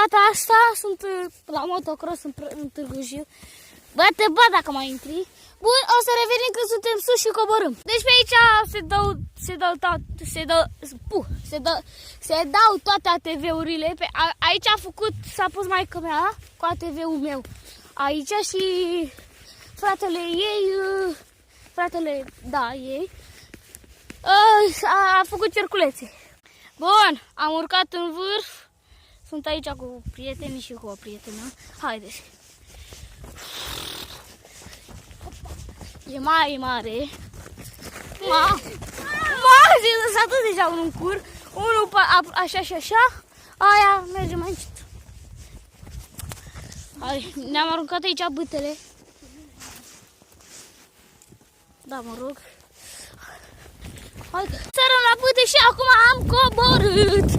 data asta sunt la motocross în Târgu Jiu. Bă, te bat dacă mai intri. Bun, o să revenim când suntem sus și coborâm. Deci pe aici se dau toate ATV-urile. Aici s-a pus maică mea cu ATV-ul meu. Aici și fratele ei, a făcut cerculețe. Bun, am urcat în vârf. Sunt aici cu prietenii și cu o prietenă. Haideți. E mai mare. S-a dus deja unul în cur. Unul așa și așa. Aia merge mai încet. Hai, ne-am aruncat aici bâtele. Da, mă rog. Hai, sărăm la bâte și acum am coborât.